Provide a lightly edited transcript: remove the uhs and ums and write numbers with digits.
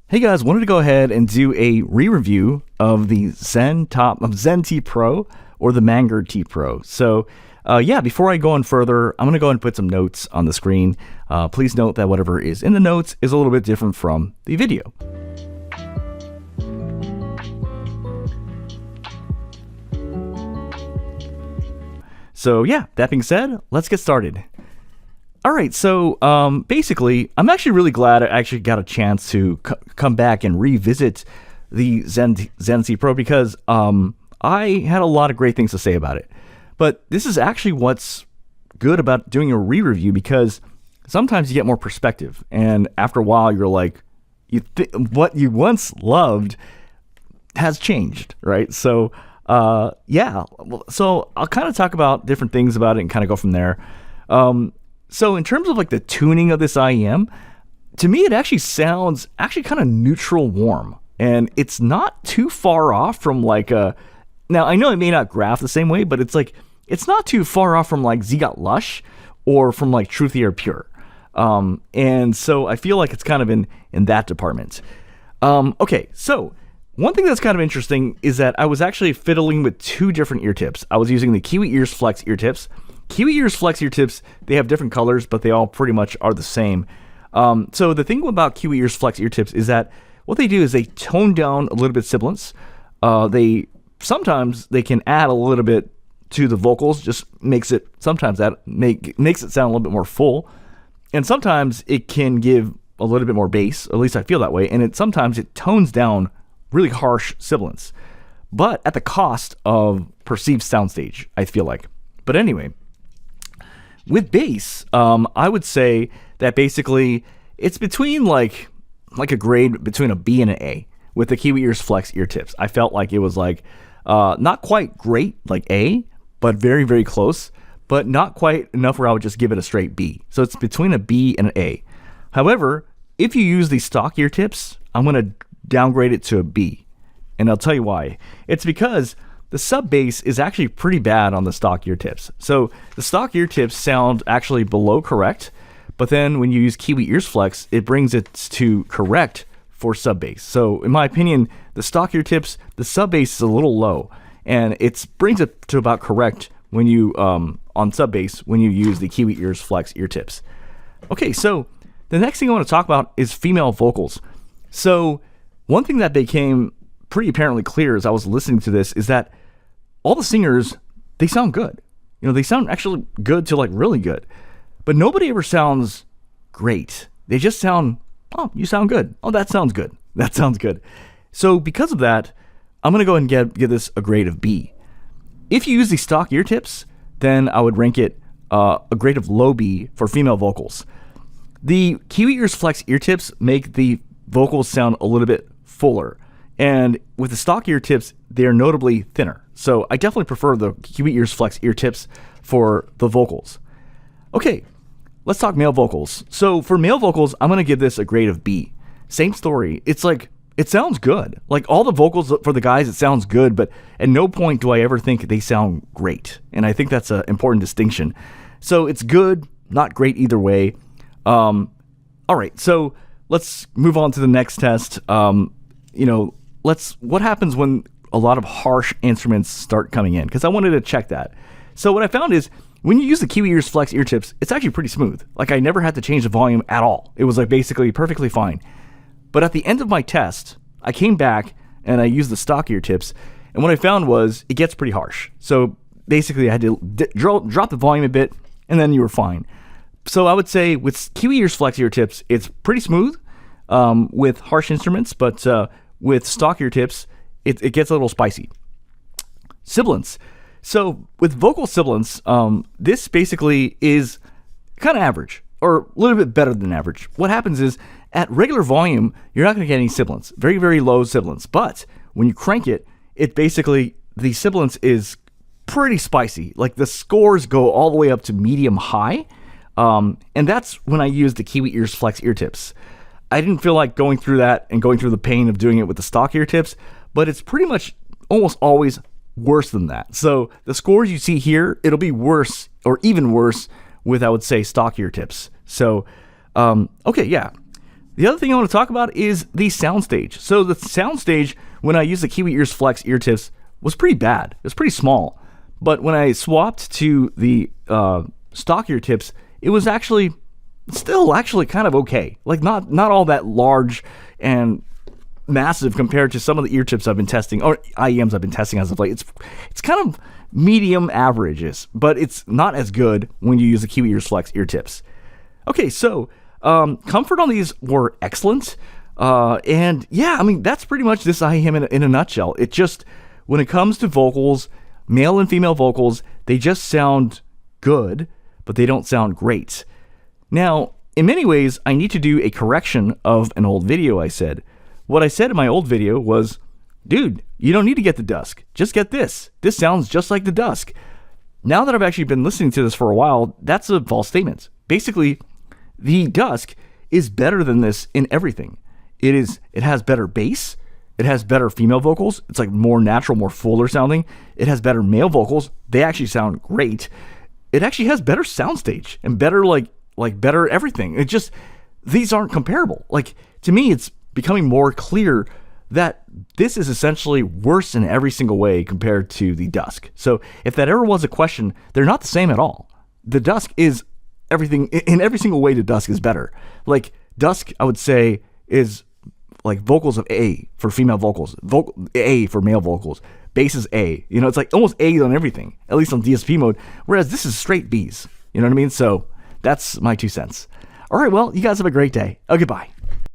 Hey guys, wanted to go ahead and do a re-review of the Zen T Pro or the Manger T Pro. So yeah, before I go on further, I'm going to go ahead and put some notes on the screen. Please note that whatever is in the notes is a little bit different from the video. So yeah, that being said, let's get started. All right, so basically, I'm actually really glad I actually got a chance to come back and revisit the Zen T Pro because I had a lot of great things to say about it. But this is actually what's good about doing a re-review, because sometimes you get more perspective, and after a while, you're like, what you once loved has changed, right? So yeah, so I'll kind of talk about different things about it and kind of go from there. So in terms of like the tuning of this IEM, to me, it actually sounds kind of neutral warm, and it's not too far off from like now I know it may not graph the same way, but it's like, it's not too far off from like Zigot Lush or from like Truthy or Pure. And so I feel like it's kind of in that department. Okay. So one thing that's kind of interesting is that I was actually fiddling with two different ear tips. I was using the Kiwi Ears Flex ear tips. Kiwi Ears Flex ear tips, they have different colors, but they all pretty much are the same. So the thing about Kiwi Ears Flex ear tips is that what they do is they tone down a little bit sibilance. Sometimes they can add a little bit to the vocals, just makes it sound a little bit more full. And sometimes it can give a little bit more bass, at least I feel that way. And sometimes it tones down really harsh sibilance, but at the cost of perceived soundstage, I feel like. But anyway, with bass, I would say that basically it's between like a grade between a B and an A with the Kiwi Ears Flex ear tips. I felt like it was like not quite great, like A, but very, very close, but not quite enough where I would just give it a straight B. So it's between a B and an A. However, if you use the stock ear tips, I'm going to downgrade it to a B. And I'll tell you why. It's because the sub bass is actually pretty bad on the stock ear tips. So the stock ear tips sound actually below correct, but then when you use Kiwi Ears Flex, it brings it to correct for sub bass. So in my opinion, the stock ear tips, the sub bass is a little low, and it brings it to about correct when you on sub bass when you use the Kiwi Ears Flex ear tips. Okay, so the next thing I want to talk about is female vocals. So one thing that became pretty apparently clear as I was listening to this is that all the singers, they sound good. You know, they sound actually good to like really good, but nobody ever sounds great. They just sound, oh, you sound good. Oh, that sounds good. That sounds good. So because of that, I'm going to go ahead and give this a grade of B. If you use the stock ear tips, then I would rank it a grade of low B for female vocals. The Kiwi Ears Flex ear tips make the vocals sound a little bit fuller. And with the stock ear tips, they're notably thinner. So I definitely prefer the Kiwi Ears Flex ear tips for the vocals. Okay, let's talk male vocals. So for male vocals, I'm going to give this a grade of B. Same story. It's like, it sounds good. Like all the vocals for the guys, it sounds good, but at no point do I ever think they sound great. And I think that's an important distinction. So it's good, not great either way. All right, so let's move on to the next test. What happens when a lot of harsh instruments start coming in? Because I wanted to check that. So what I found is when you use the Kiwi Ears Flex ear tips, it's actually pretty smooth. Like I never had to change the volume at all. It was like basically perfectly fine. But at the end of my test, I came back and I used the stock ear tips, and what I found was it gets pretty harsh. So basically I had to drop the volume a bit, and then you were fine. So I would say with Kiwi Ears Flex ear tips, it's pretty smooth with harsh instruments, but with stock ear tips, it gets a little spicy. Sibilance. So with vocal sibilance, this basically is kind of average, or a little bit better than average. What happens is at regular volume, you're not going to get any sibilance, very, very low sibilance. But when you crank it, the sibilance is pretty spicy. Like the scores go all the way up to medium high. And that's when I use the Kiwi Ears Flex ear tips. I didn't feel like going through that and going through the pain of doing it with the stock ear tips, but it's pretty much almost always worse than that. So the scores you see here, it'll be worse or even worse with, I would say, stock ear tips. So, okay, yeah. The other thing I want to talk about is the soundstage. So the soundstage, when I used the Kiwi Ears Flex ear tips, was pretty bad. It was pretty small. But when I swapped to the stock ear tips, it was still kind of okay. Like not all that large and massive compared to some of the ear tips I've been testing, or IEMs I've been testing as of late. It's kind of medium averages, but it's not as good when you use the Kiwi Ears Flex ear tips. Okay, so comfort on these were excellent. And yeah, I mean, that's pretty much this IEM in a nutshell. It just, when it comes to vocals, male and female vocals, they just sound good, but they don't sound great. Now, in many ways, I need to do a correction of an old video I said. What I said in my old video was, dude, you don't need to get the Dusk. Just get this. This sounds just like the Dusk. Now that I've actually been listening to this for a while, that's a false statement. Basically, the Dusk is better than this in everything. It has better bass. It has better female vocals. It's like more natural, more fuller sounding. It has better male vocals. They actually sound great. It actually has better soundstage and better like better everything. It just, these aren't comparable. Like, to me, it's becoming more clear that this is essentially worse in every single way compared to the Dusk. So if that ever was a question, they're not the same at all. The Dusk is everything, in every single way, the Dusk is better. Like, Dusk, I would say, is like vocals of A for female vocals, A for male vocals, bass is A. You know, it's like almost A on everything, at least on DSP mode, whereas this is straight Bs. You know what I mean? So that's my 2 cents. All right, well, you guys have a great day. Oh, goodbye.